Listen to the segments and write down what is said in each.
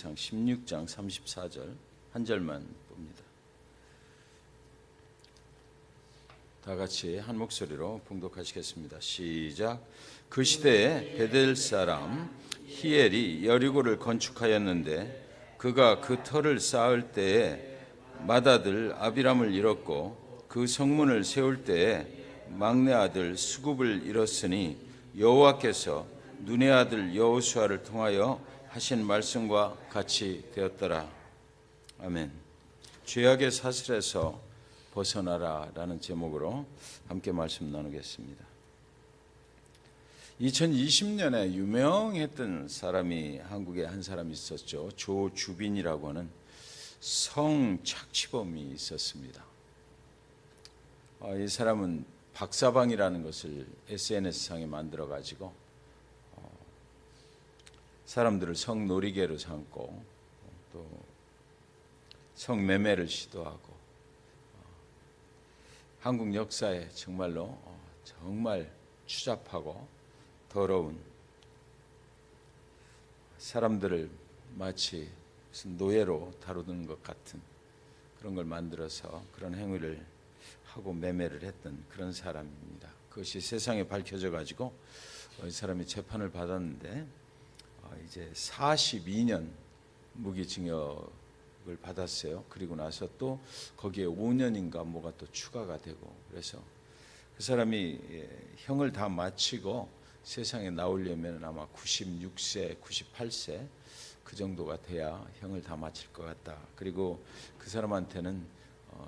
열왕기상 16장 34절 한 절만 봅니다. 다 같이 한 목소리로 봉독하시겠습니다. 시작. 그 시대에 베델 사람 히엘이 여리고를 건축하였는데 그가 그 터를 쌓을 때에 맏아들 아비람을 잃었고 그 성문을 세울 때에 막내 아들 수굽을 잃었으니 여호와께서 눈의 아들 여호수아를 통하여 하신 말씀과 같이 되었더라. 아멘. 죄악의 사슬에서 벗어나라라는 제목으로 함께 말씀 나누겠습니다. 2020년에 유명했던 사람이 한국에 한 사람이 있었죠. 조주빈이라고 하는 성착취범이 있었습니다. 이 사람은 박사방이라는 것을 SNS상에 만들어 가지고 사람들을 성놀이개로 삼고 또 성매매를 시도하고 한국 역사에 정말로 정말 추잡하고 더러운 사람들을 마치 무슨 노예로 다루는 것 같은 그런 걸 만들어서 그런 행위를 하고 매매를 했던 그런 사람입니다. 그것이 세상에 밝혀져 가지고 이 사람이 재판을 받았는데 이제 42년 무기징역을 받았어요. 그리고 나서 또 거기에 5년인가 뭐가 또 추가가 되고 그래서 그 사람이 형을 다 마치고 세상에 나오려면 아마 96세, 98세 그 정도가 돼야 형을 다 마칠 것 같다. 그리고 그 사람한테는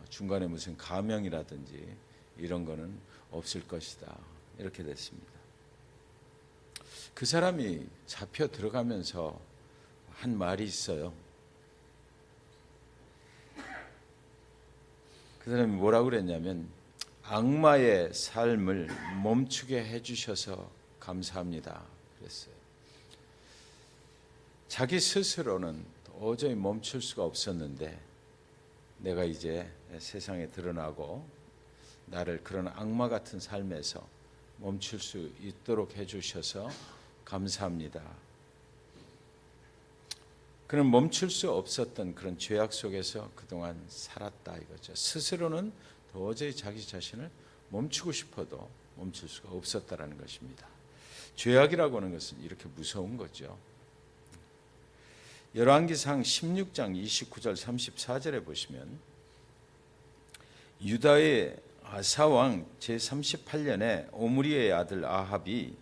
중간에 무슨 가명이라든지 이런 거는 없을 것이다. 이렇게 됐습니다. 그 사람이 잡혀 들어가면서 한 말이 있어요. 그 사람이 뭐라고 그랬냐면 악마의 삶을 멈추게 해주셔서 감사합니다 그랬어요. 자기 스스로는 도저히 멈출 수가 없었는데 내가 이제 세상에 드러나고 나를 그런 악마 같은 삶에서 멈출 수 있도록 해주셔서 감사합니다. 그는 멈출 수 없었던 그런 죄악 속에서 그동안 살았다 이거죠. 스스로는 도저히 자기 자신을 멈추고 싶어도 멈출 수가 없었다라는 것입니다. 죄악이라고 하는 것은 이렇게 무서운 거죠. 열왕기상 16장 29절 34절에 보시면 유다의 아사왕 제38년에 오므리의 아들 아합이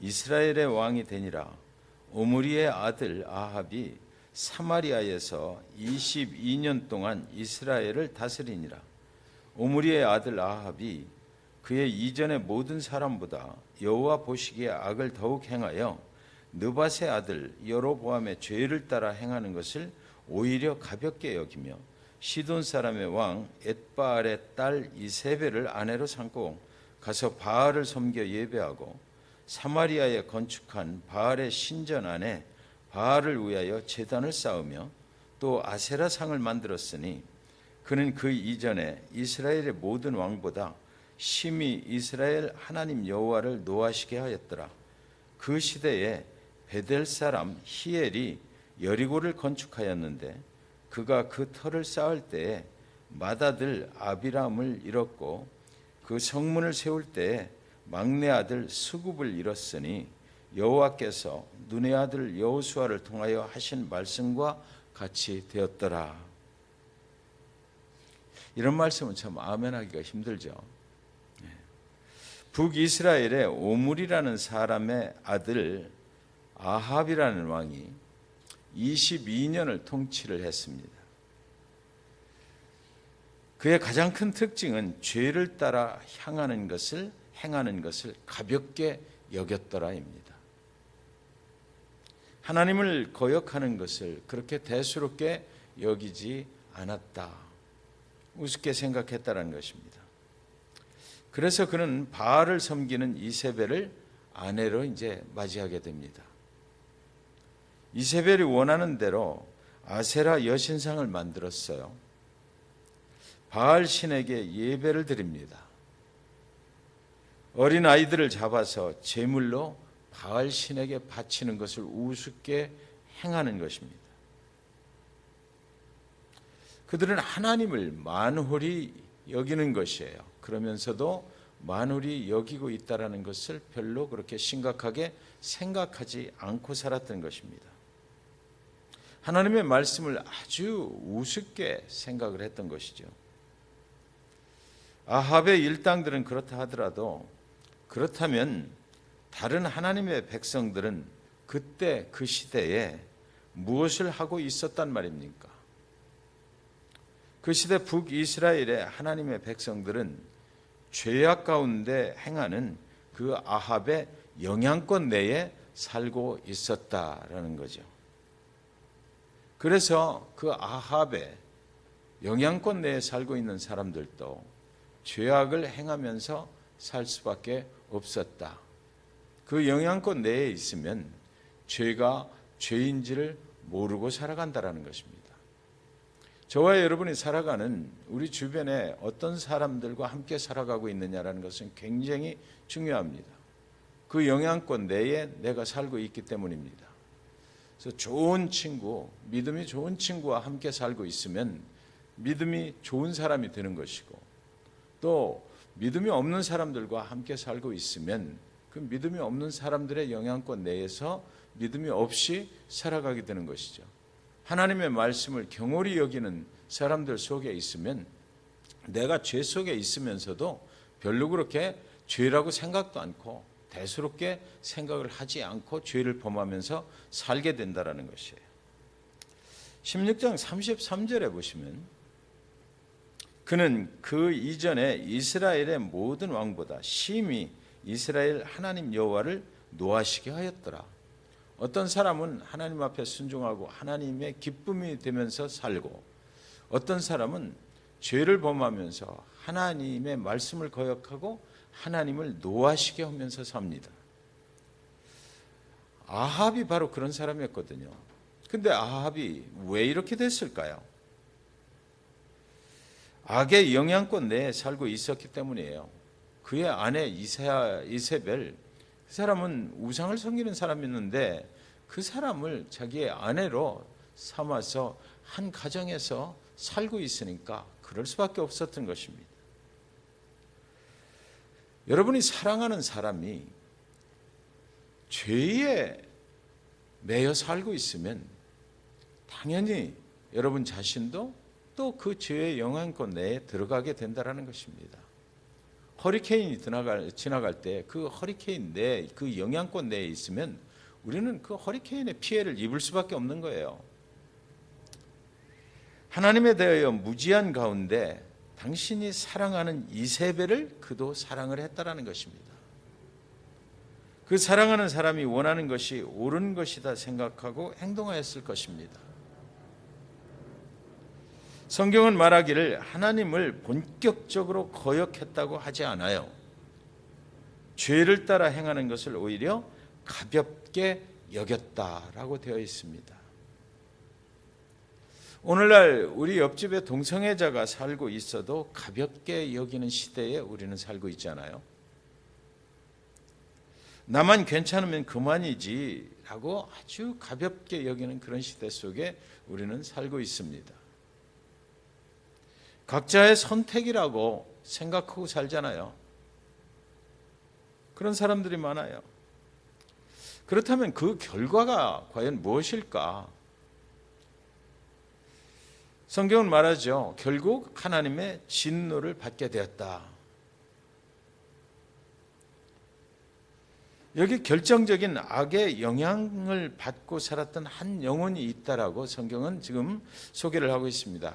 이스라엘의 왕이 되니라. 오므리의 아들 아합이 사마리아에서 22년 동안 이스라엘을 다스리니라. 오므리의 아들 아합이 그의 이전의 모든 사람보다 여호와 보시기에 악을 더욱 행하여 느밧의 아들 여로보암의 죄를 따라 행하는 것을 오히려 가볍게 여기며 시돈 사람의 왕 엣바알의 딸 이세벨을 아내로 삼고 가서 바알을 섬겨 예배하고 사마리아에 건축한 바알의 신전 안에 바알을 위하여 제단을 쌓으며 또 아세라 상을 만들었으니 그는 그 이전에 이스라엘의 모든 왕보다 심히 이스라엘 하나님 여호와를 노하시게 하였더라. 그 시대에 베델 사람 히엘이 여리고를 건축하였는데 그가 그 터를 쌓을 때에 맏아들 아비람을 잃었고 그 성문을 세울 때에 막내 아들 수굽을 잃었으니 여호와께서 눈의 아들 여호수아를 통하여 하신 말씀과 같이 되었더라. 이런 말씀은 참 아멘하기가 힘들죠. 북이스라엘의 오므리라는 사람의 아들 아합이라는 왕이 22년을 통치를 했습니다. 그의 가장 큰 특징은 죄를 따라 행하는 것을 가볍게 여겼더라입니다. 하나님을 거역하는 것을 그렇게 대수롭게 여기지 않았다. 우습게 생각했다는 것입니다. 그래서 그는 바알을 섬기는 이세벨을 아내로 이제 맞이하게 됩니다. 이세벨이 원하는 대로 아세라 여신상을 만들었어요. 바알 신에게 예배를 드립니다. 어린 아이들을 잡아서 제물로 바알 신에게 바치는 것을 우습게 행하는 것입니다. 그들은 하나님을 만홀히 여기는 것이에요. 그러면서도 만홀히 여기고 있다는 것을 별로 그렇게 심각하게 생각하지 않고 살았던 것입니다. 하나님의 말씀을 아주 우습게 생각을 했던 것이죠. 아합의 일당들은 그렇다 하더라도, 그렇다면 다른 하나님의 백성들은 그때 그 시대에 무엇을 하고 있었단 말입니까? 그 시대 북이스라엘의 하나님의 백성들은 죄악 가운데 행하는 그 아합의 영향권 내에 살고 있었다라는 거죠. 그래서 그 아합의 영향권 내에 살고 있는 사람들도 죄악을 행하면서 살 수밖에 없었다. 그 영향권 내에 있으면 죄가 죄인지를 모르고 살아간다라는 것입니다. 저와 여러분이 살아가는 우리 주변에 어떤 사람들과 함께 살아가고 있느냐라는 것은 굉장히 중요합니다. 그 영향권 내에 내가 살고 있기 때문입니다. 그래서 좋은 친구, 믿음이 좋은 친구와 함께 살고 있으면 믿음이 좋은 사람이 되는 것이고, 또 믿음이 없는 사람들과 함께 살고 있으면 그 믿음이 없는 사람들의 영향권 내에서 믿음이 없이 살아가게 되는 것이죠. 하나님의 말씀을 경홀히 여기는 사람들 속에 있으면 내가 죄 속에 있으면서도 별로 그렇게 죄라고 생각도 않고 대수롭게 생각을 하지 않고 죄를 범하면서 살게 된다는 것이에요. 16장 33절에 보시면 그는 그 이전에 이스라엘의 모든 왕보다 심히 이스라엘 하나님 여호와를 노하시게 하였더라. 어떤 사람은 하나님 앞에 순종하고 하나님의 기쁨이 되면서 살고, 어떤 사람은 죄를 범하면서 하나님의 말씀을 거역하고 하나님을 노하시게 하면서 삽니다. 아합이 바로 그런 사람이었거든요. 근데 아합이 왜 이렇게 됐을까요? 악의 영향권 내에 살고 있었기 때문이에요. 그의 아내 이세벨, 그 사람은 우상을 섬기는 사람이었는데 그 사람을 자기의 아내로 삼아서 한 가정에서 살고 있으니까 그럴 수밖에 없었던 것입니다. 여러분이 사랑하는 사람이 죄에 매여 살고 있으면 당연히 여러분 자신도 또 그 죄의 영향권 내에 들어가게 된다는 것입니다. 허리케인이 지나갈 때 그 허리케인 내, 그 영향권 내에 있으면 우리는 그 허리케인의 피해를 입을 수밖에 없는 거예요. 하나님에 대하여 무지한 가운데 당신이 사랑하는 이세벨을 그도 사랑을 했다라는 것입니다. 그 사랑하는 사람이 원하는 것이 옳은 것이다 생각하고 행동하였을 것입니다. 성경은 말하기를 하나님을 본격적으로 거역했다고 하지 않아요. 죄를 따라 행하는 것을 오히려 가볍게 여겼다라고 되어 있습니다. 오늘날 우리 옆집에 동성애자가 살고 있어도 가볍게 여기는 시대에 우리는 살고 있잖아요. 나만 괜찮으면 그만이지 라고 아주 가볍게 여기는 그런 시대 속에 우리는 살고 있습니다. 각자의 선택이라고 생각하고 살잖아요. 그런 사람들이 많아요. 그렇다면 그 결과가 과연 무엇일까? 성경은 말하죠. 결국 하나님의 진노를 받게 되었다. 여기 결정적인 악의 영향을 받고 살았던 한 영혼이 있다라고 성경은 지금 소개를 하고 있습니다.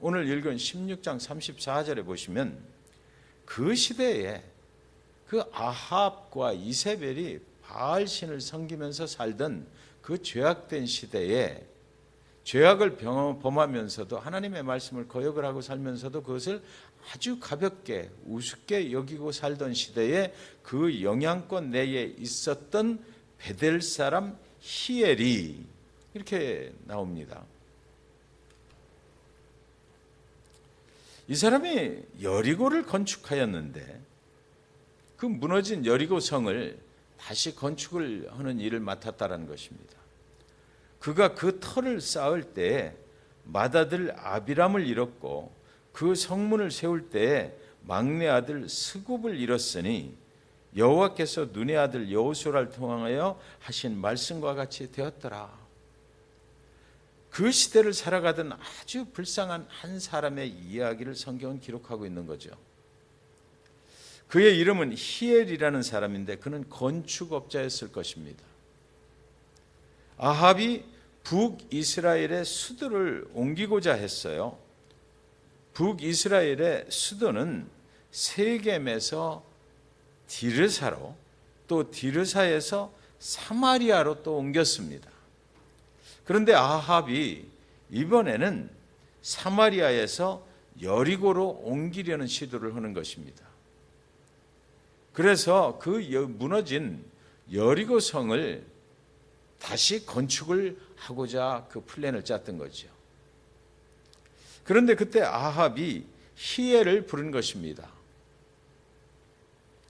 오늘 읽은 16장 34절에 보시면 그 시대에 그 아합과 이세벨이 바알신을 섬기면서 살던 그 죄악된 시대에 죄악을 범하면서도 하나님의 말씀을 거역을 하고 살면서도 그것을 아주 가볍게 우습게 여기고 살던 시대에 그 영향권 내에 있었던 베델 사람 히엘이 이렇게 나옵니다. 이 사람이 여리고를 건축하였는데 그 무너진 여리고 성을 다시 건축을 하는 일을 맡았다는 것입니다. 그가 그 터를 쌓을 때 맏아들 아비람을 잃었고 그 성문을 세울 때에 막내 아들 스굽을 잃었으니 여호와께서 눈의 아들 여호수아를 통하여 하신 말씀과 같이 되었더라. 그 시대를 살아가던 아주 불쌍한 한 사람의 이야기를 성경은 기록하고 있는 거죠. 그의 이름은 히엘이라는 사람인데 그는 건축업자였을 것입니다. 아합이 북이스라엘의 수도를 옮기고자 했어요. 북이스라엘의 수도는 세겜에서 디르사로, 또 디르사에서 사마리아로 또 옮겼습니다. 그런데 아합이 이번에는 사마리아에서 여리고로 옮기려는 시도를 하는 것입니다. 그래서 그 무너진 여리고 성을 다시 건축을 하고자 그 플랜을 짰던 거죠. 그런데 그때 아합이 히엘을 부른 것입니다.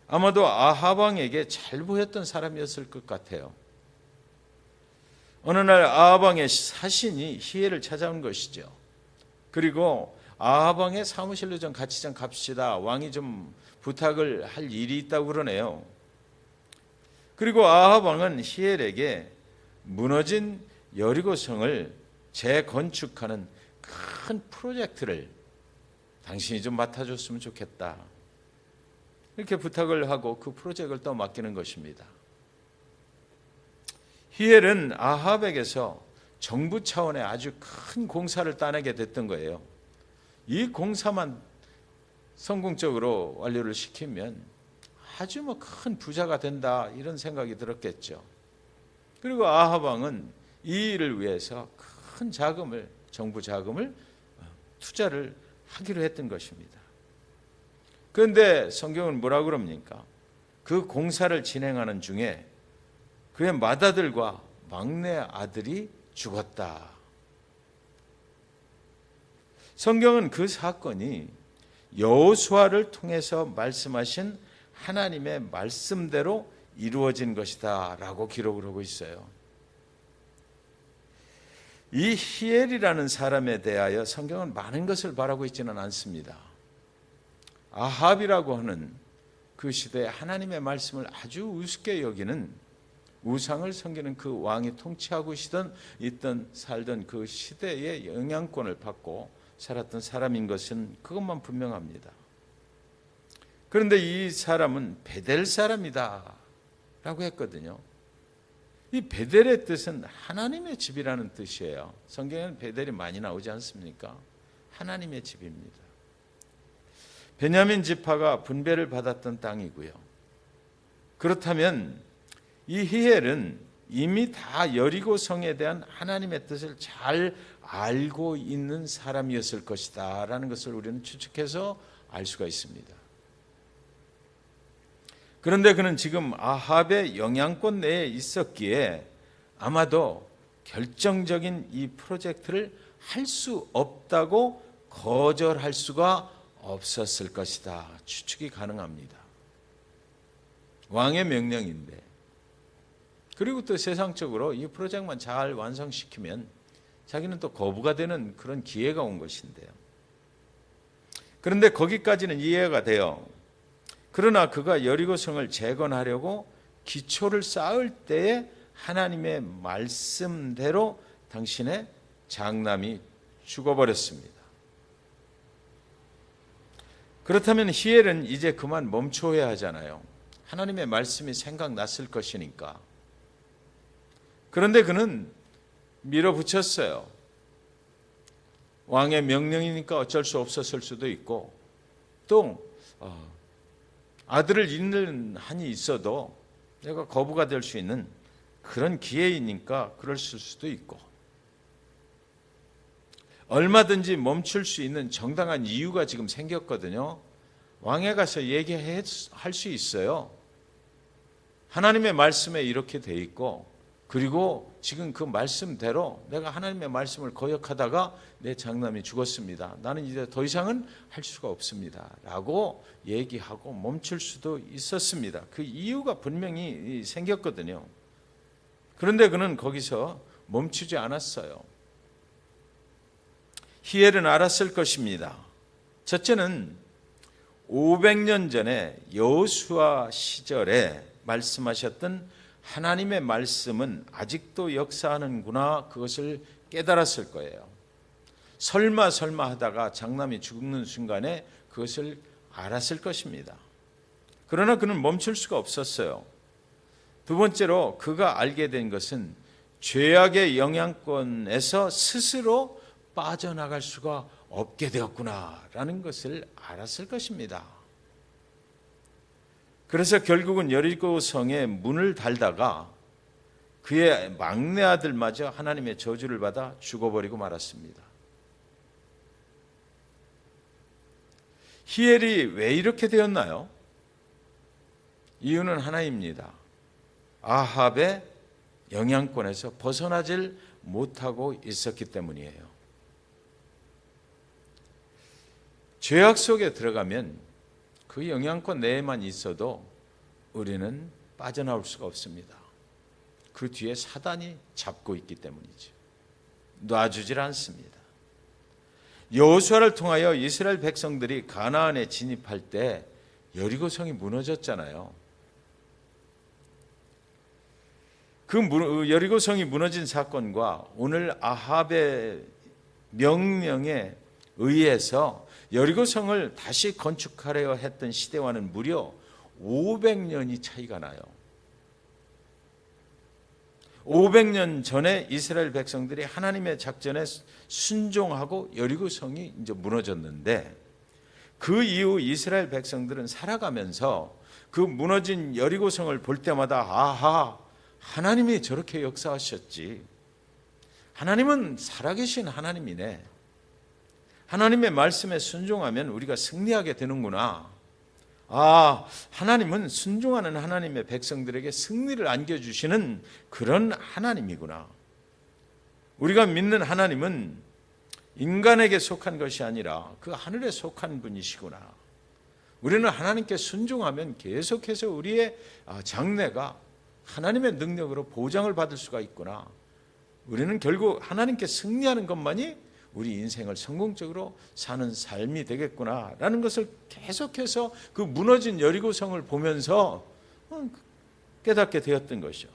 아마도 아합 왕에게 잘 보였던 사람이었을 것 같아요. 어느 날 아합 왕의 사신이 히엘을 찾아온 것이죠. 그리고 아합 왕의 사무실로 좀 같이 좀 갑시다. 왕이 좀 부탁을 할 일이 있다고 그러네요. 그리고 아합 왕은 히엘에게 무너진 여리고성을 재건축하는 큰 프로젝트를 당신이 좀 맡아줬으면 좋겠다. 이렇게 부탁을 하고 그 프로젝트를 또 맡기는 것입니다. 히엘은 아합에게서 정부 차원의 아주 큰 공사를 따내게 됐던 거예요. 이 공사만 성공적으로 완료를 시키면 아주 큰 부자가 된다, 이런 생각이 들었겠죠. 그리고 아합 왕은 이 일을 위해서 큰 자금을, 정부 자금을 투자를 하기로 했던 것입니다. 그런데 성경은 뭐라고 그럽니까? 그 공사를 진행하는 중에 그의 맏아들과 막내 아들이 죽었다. 성경은 그 사건이 여호수아를 통해서 말씀하신 하나님의 말씀대로 이루어진 것이다 라고 기록을 하고 있어요. 이 히엘이라는 사람에 대하여 성경은 많은 것을 바라고 있지는 않습니다. 아합이라고 하는 그 시대에 하나님의 말씀을 아주 우습게 여기는, 우상을 섬기는 그 왕이 통치하고 살던 그 시대의 영향권을 받고 살았던 사람인 것은 그것만 분명합니다. 그런데 이 사람은 베델 사람이다 라고 했거든요. 이 베델의 뜻은 하나님의 집이라는 뜻이에요. 성경에는 베델이 많이 나오지 않습니까? 하나님의 집입니다. 베냐민 지파가 분배를 받았던 땅이고요. 그렇다면 이 히엘은 이미 다 여리고 성에 대한 하나님의 뜻을 잘 알고 있는 사람이었을 것이다 라는 것을 우리는 추측해서 알 수가 있습니다. 그런데 그는 지금 아합의 영향권 내에 있었기에 아마도 결정적인 이 프로젝트를 할 수 없다고 거절할 수가 없었을 것이다, 추측이 가능합니다. 왕의 명령인데, 그리고 또 세상적으로 이 프로젝트만 잘 완성시키면 자기는 또 거부가 되는 그런 기회가 온 것인데요. 그런데 거기까지는 이해가 돼요. 그러나 그가 여리고성을 재건하려고 기초를 쌓을 때에 하나님의 말씀대로 당신의 장남이 죽어버렸습니다. 그렇다면 히엘은 이제 그만 멈춰야 하잖아요. 하나님의 말씀이 생각났을 것이니까. 그런데 그는 밀어붙였어요. 왕의 명령이니까 어쩔 수 없었을 수도 있고, 또 아들을 잃는 한이 있어도 내가 거부가 될 수 있는 그런 기회이니까 그럴 수도 있고, 얼마든지 멈출 수 있는 정당한 이유가 지금 생겼거든요. 왕에 가서 얘기할 수 있어요. 하나님의 말씀에 이렇게 돼 있고, 그리고 지금 그 말씀대로 내가 하나님의 말씀을 거역하다가 내 장남이 죽었습니다. 나는 이제 더 이상은 할 수가 없습니다 라고 얘기하고 멈출 수도 있었습니다. 그 이유가 분명히 생겼거든요. 그런데 그는 거기서 멈추지 않았어요. 히엘은 알았을 것입니다. 첫째는 500년 전에 여호수아 시절에 말씀하셨던 하나님의 말씀은 아직도 역사하는구나, 그것을 깨달았을 거예요. 설마 하다가 장남이 죽는 순간에 그것을 알았을 것입니다. 그러나 그는 멈출 수가 없었어요. 두 번째로 그가 알게 된 것은 죄악의 영향권에서 스스로 빠져나갈 수가 없게 되었구나라는 것을 알았을 것입니다. 그래서 결국은 여리고성의 문을 달다가 그의 막내 아들마저 하나님의 저주를 받아 죽어버리고 말았습니다. 히엘이 왜 이렇게 되었나요? 이유는 하나입니다. 아합의 영향권에서 벗어나질 못하고 있었기 때문이에요. 죄악 속에 들어가면 그 영향권 내에만 있어도 우리는 빠져나올 수가 없습니다. 그 뒤에 사단이 잡고 있기 때문이죠. 놔주질 않습니다. 여호수아를 통하여 이스라엘 백성들이 가나안에 진입할 때 여리고성이 무너졌잖아요. 그 여리고성이 무너진 사건과 오늘 아합의 명령에 의해서 여리고성을 다시 건축하려 했던 시대와는 무려 500년이 차이가 나요. 500년 전에 이스라엘 백성들이 하나님의 작전에 순종하고 여리고성이 이제 무너졌는데, 그 이후 이스라엘 백성들은 살아가면서 그 무너진 여리고성을 볼 때마다 아하, 하나님이 저렇게 역사하셨지. 하나님은 살아계신 하나님이네. 하나님의 말씀에 순종하면 우리가 승리하게 되는구나. 하나님은 순종하는 하나님의 백성들에게 승리를 안겨주시는 그런 하나님이구나. 우리가 믿는 하나님은 인간에게 속한 것이 아니라 그 하늘에 속한 분이시구나. 우리는 하나님께 순종하면 계속해서 우리의 장래가 하나님의 능력으로 보장을 받을 수가 있구나. 우리는 결국 하나님께 승리하는 것만이 우리 인생을 성공적으로 사는 삶이 되겠구나라는 것을 계속해서 그 무너진 여리고성을 보면서 깨닫게 되었던 것이죠.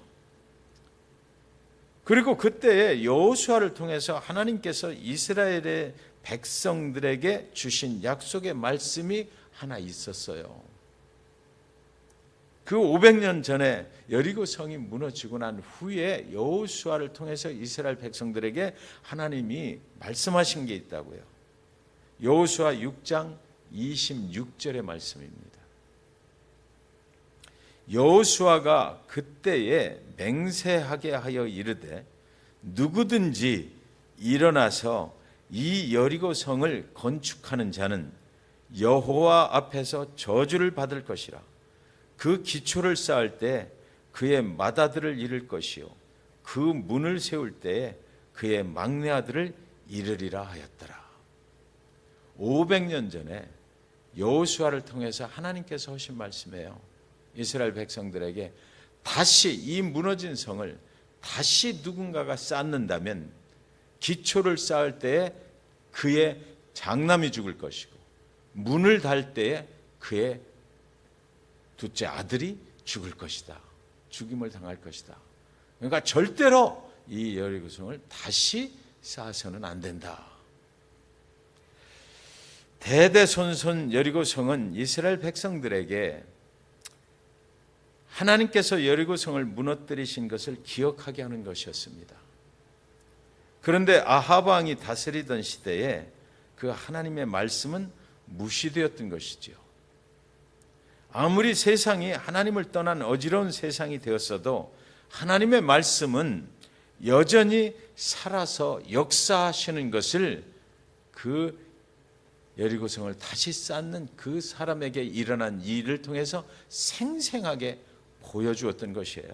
그리고 그때에 여호수아를 통해서 하나님께서 이스라엘의 백성들에게 주신 약속의 말씀이 하나 있었어요. 그 500년 전에 여리고성이 무너지고 난 후에 여호수아를 통해서 이스라엘 백성들에게 하나님이 말씀하신 게 있다고요. 여호수아 6장 26절의 말씀입니다. 여호수아가 그때에 맹세하게 하여 이르되 누구든지 일어나서 이 여리고성을 건축하는 자는 여호와 앞에서 저주를 받을 것이라. 그 기초를 쌓을 때 그의 맏아들을 잃을 것이요 그 문을 세울 때에 그의 막내 아들을 잃으리라 하였더라. 500년 전에 여호수아를 통해서 하나님께서 하신 말씀이에요. 이스라엘 백성들에게 다시 이 무너진 성을 다시 누군가가 쌓는다면 기초를 쌓을 때에 그의 장남이 죽을 것이고 문을 달 때에 그의 둘째 아들이 죽을 것이다. 죽임을 당할 것이다. 그러니까 절대로 이 여리고성을 다시 쌓아서는 안 된다. 대대손손 여리고성은 이스라엘 백성들에게 하나님께서 여리고성을 무너뜨리신 것을 기억하게 하는 것이었습니다. 그런데 아합 왕이 다스리던 시대에 그 하나님의 말씀은 무시되었던 것이죠. 아무리 세상이 하나님을 떠난 어지러운 세상이 되었어도 하나님의 말씀은 여전히 살아서 역사하시는 것을 그 여리고성을 다시 쌓는 그 사람에게 일어난 일을 통해서 생생하게 보여주었던 것이에요.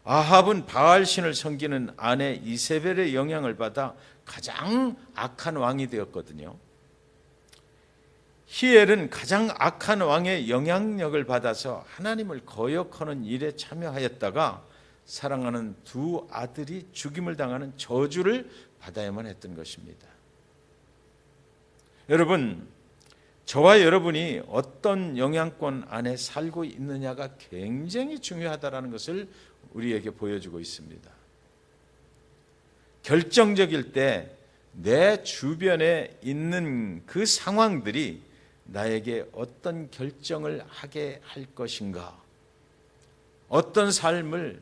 아합은 바알신을 섬기는 아내 이세벨의 영향을 받아 가장 악한 왕이 되었거든요. 히엘은 가장 악한 왕의 영향력을 받아서 하나님을 거역하는 일에 참여하였다가 사랑하는 두 아들이 죽임을 당하는 저주를 받아야만 했던 것입니다. 여러분, 저와 여러분이 어떤 영향권 안에 살고 있느냐가 굉장히 중요하다는 것을 우리에게 보여주고 있습니다. 결정적일 때 내 주변에 있는 그 상황들이 나에게 어떤 결정을 하게 할 것인가, 어떤 삶을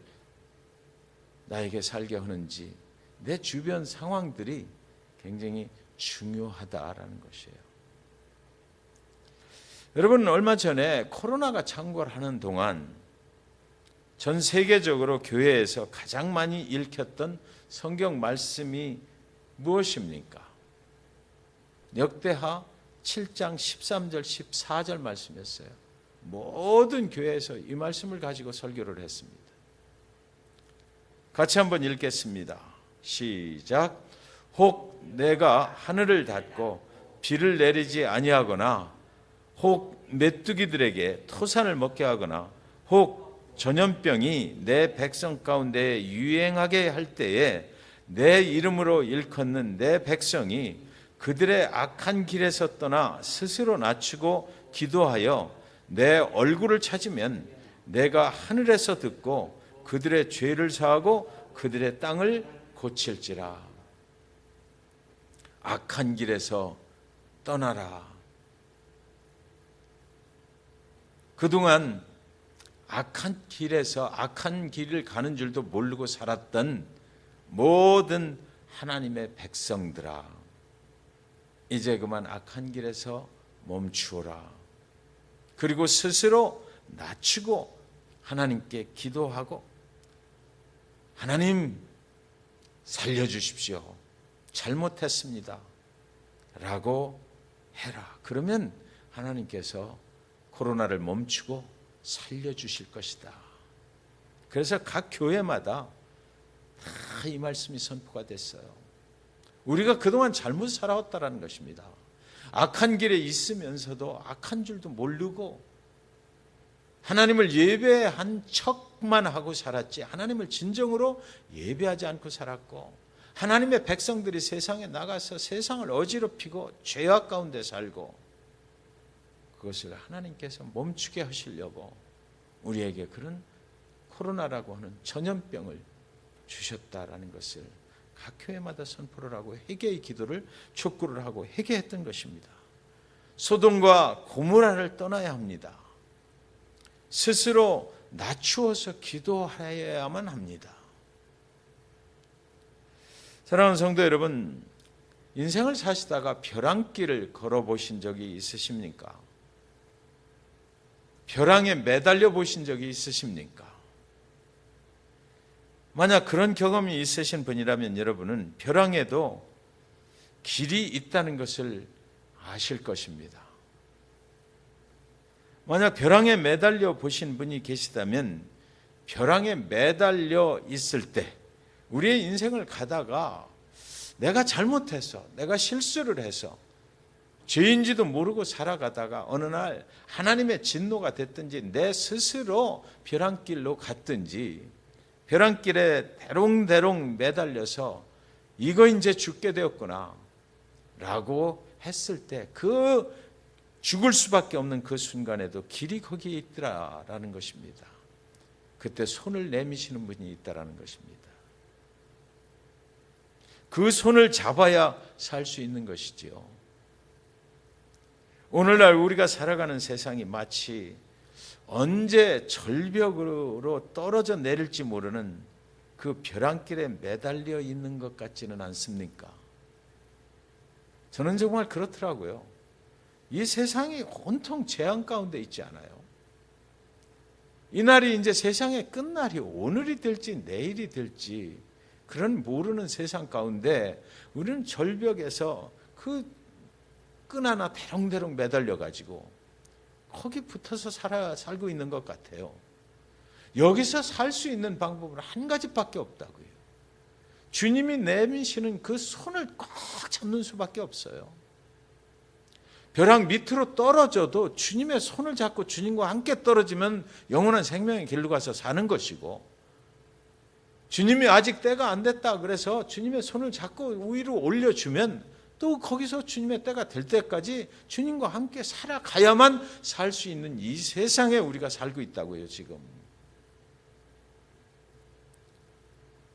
나에게 살게 하는지, 내 주변 상황들이 굉장히 중요하다라는 것이에요. 여러분, 얼마 전에 코로나가 창궐하는 동안 전 세계적으로 교회에서 가장 많이 읽혔던 성경 말씀이 무엇입니까? 역대하 7장 13절 14절 말씀이었어요. 모든 교회에서 이 말씀을 가지고 설교를 했습니다. 같이 한번 읽겠습니다. 시작. 혹 내가 하늘을 닫고 비를 내리지 아니하거나, 혹 메뚜기들에게 토산을 먹게 하거나, 혹 전염병이 내 백성 가운데 유행하게 할 때에 내 이름으로 일컫는 내 백성이 그들의 악한 길에서 떠나 스스로 낮추고 기도하여 내 얼굴을 찾으면 내가 하늘에서 듣고 그들의 죄를 사하고 그들의 땅을 고칠지라. 악한 길에서 떠나라. 그동안 악한 길에서 악한 길을 가는 줄도 모르고 살았던 모든 하나님의 백성들아, 이제 그만 악한 길에서 멈추어라. 그리고 스스로 낮추고 하나님께 기도하고, 하나님 살려주십시오, 잘못했습니다 라고 해라. 그러면 하나님께서 코로나를 멈추고 살려주실 것이다. 그래서 각 교회마다 다 이 말씀이 선포가 됐어요. 우리가 그동안 잘못 살아왔다는 것입니다. 악한 길에 있으면서도 악한 줄도 모르고 하나님을 예배한 척만 하고 살았지, 하나님을 진정으로 예배하지 않고 살았고, 하나님의 백성들이 세상에 나가서 세상을 어지럽히고 죄악 가운데 살고, 그것을 하나님께서 멈추게 하시려고 우리에게 그런 코로나라고 하는 전염병을 주셨다라는 것을 각 교회마다 선포를 하고 회개의 기도를 촉구를 하고 회개했던 것입니다. 소돔과 고모라를 떠나야 합니다. 스스로 낮추어서 기도하여야만 합니다. 사랑하는 성도 여러분, 인생을 사시다가 벼랑길을 걸어보신 적이 있으십니까? 벼랑에 매달려 보신 적이 있으십니까? 만약 그런 경험이 있으신 분이라면 여러분은 벼랑에도 길이 있다는 것을 아실 것입니다. 만약 벼랑에 매달려 보신 분이 계시다면, 벼랑에 매달려 있을 때 우리의 인생을 가다가 내가 잘못해서, 내가 실수를 해서 죄인지도 모르고 살아가다가 어느 날 하나님의 진노가 됐든지 내 스스로 벼랑길로 갔든지, 벼랑길에 대롱대롱 매달려서 이거 이제 죽게 되었구나 라고 했을 때, 그 죽을 수밖에 없는 그 순간에도 길이 거기에 있더라라는 것입니다. 그때 손을 내미시는 분이 있다라는 것입니다. 그 손을 잡아야 살 수 있는 것이지요. 오늘날 우리가 살아가는 세상이 마치 언제 절벽으로 떨어져 내릴지 모르는 그 벼랑길에 매달려 있는 것 같지는 않습니까? 저는 정말 그렇더라고요. 이 세상이 온통 재앙 가운데 있지 않아요? 이 날이 이제 세상의 끝날이 오늘이 될지 내일이 될지 그런 모르는 세상 가운데 우리는 절벽에서 그 끈 하나 대롱대롱 매달려 가지고 거기 붙어서 살고 있는 것 같아요. 여기서 살 수 있는 방법은 한 가지밖에 없다고요. 주님이 내미시는 그 손을 꽉 잡는 수밖에 없어요. 벼랑 밑으로 떨어져도 주님의 손을 잡고 주님과 함께 떨어지면 영원한 생명의 길로 가서 사는 것이고, 주님이 아직 때가 안 됐다 그래서 주님의 손을 잡고 위로 올려주면 또 거기서 주님의 때가 될 때까지 주님과 함께 살아가야만 살 수 있는 이 세상에 우리가 살고 있다고요. 지금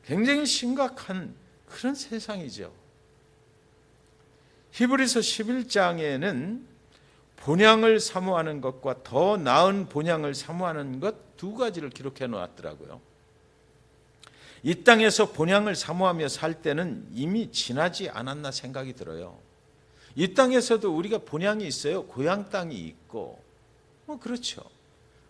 굉장히 심각한 그런 세상이죠. 히브리서 11장에는 본향을 사모하는 것과 더 나은 본향을 사모하는 것 두 가지를 기록해 놓았더라고요. 이 땅에서 본향을 사모하며 살 때는 이미 지나지 않았나 생각이 들어요. 이 땅에서도 우리가 본향이 있어요. 고향 땅이 있고 그렇죠.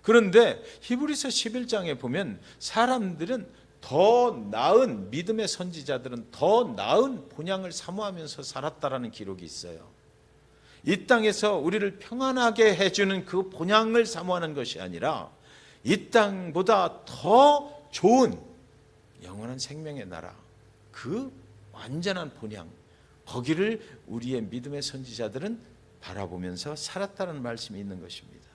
그런데 히브리서 11장에 보면 사람들은 더 나은 믿음의 선지자들은 더 나은 본향을 사모하면서 살았다라는 기록이 있어요. 이 땅에서 우리를 평안하게 해주는 그 본향을 사모하는 것이 아니라 이 땅보다 더 좋은 영원한 생명의 나라, 그 완전한 본향, 거기를 우리의 믿음의 선지자들은 바라보면서 살았다는 말씀이 있는 것입니다.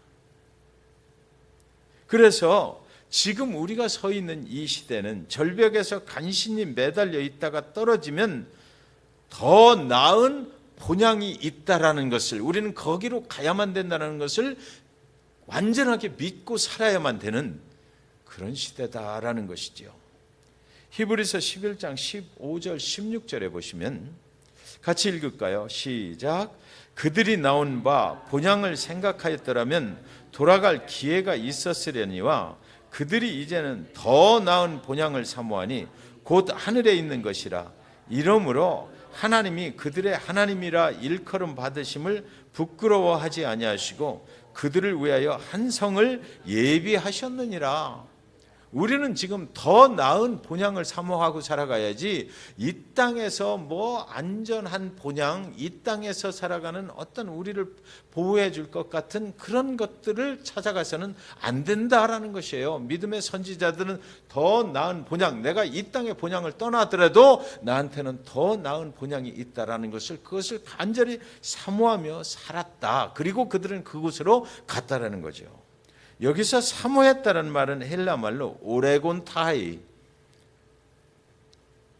그래서 지금 우리가 서 있는 이 시대는 절벽에서 간신히 매달려 있다가 떨어지면 더 나은 본향이 있다라는 것을, 우리는 거기로 가야만 된다는 것을 완전하게 믿고 살아야만 되는 그런 시대다라는 것이죠. 히브리서 11장 15절 16절에 보시면 같이 읽을까요? 시작. 그들이 나온 바 본향을 생각하였더라면 돌아갈 기회가 있었으려니와 그들이 이제는 더 나은 본향을 사모하니 곧 하늘에 있는 것이라. 이러므로 하나님이 그들의 하나님이라 일컬음 받으심을 부끄러워하지 아니하시고 그들을 위하여 한 성을 예비하셨느니라. 우리는 지금 더 나은 본향을 사모하고 살아가야지 이 땅에서 안전한 본향, 이 땅에서 살아가는 어떤 우리를 보호해 줄 것 같은 그런 것들을 찾아가서는 안 된다라는 것이에요. 믿음의 선지자들은 더 나은 본향, 내가 이 땅의 본향을 떠나더라도 나한테는 더 나은 본향이 있다라는 것을, 그것을 간절히 사모하며 살았다. 그리고 그들은 그곳으로 갔다라는 거죠. 여기서 사모했다는 말은 헬라 말로 오레곤 타이,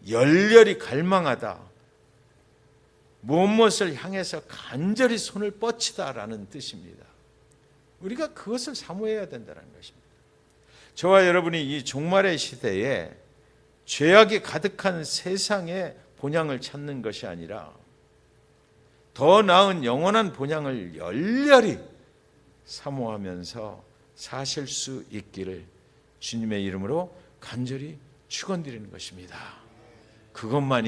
열렬히 갈망하다, 무엇을 향해서 간절히 손을 뻗치다라는 뜻입니다. 우리가 그것을 사모해야 된다는 것입니다. 저와 여러분이 이 종말의 시대에 죄악이 가득한 세상에 본향을 찾는 것이 아니라 더 나은 영원한 본향을 열렬히 사모하면서 사실 수 있기를 주님의 이름으로 간절히 축원드리는 것입니다. 그것만이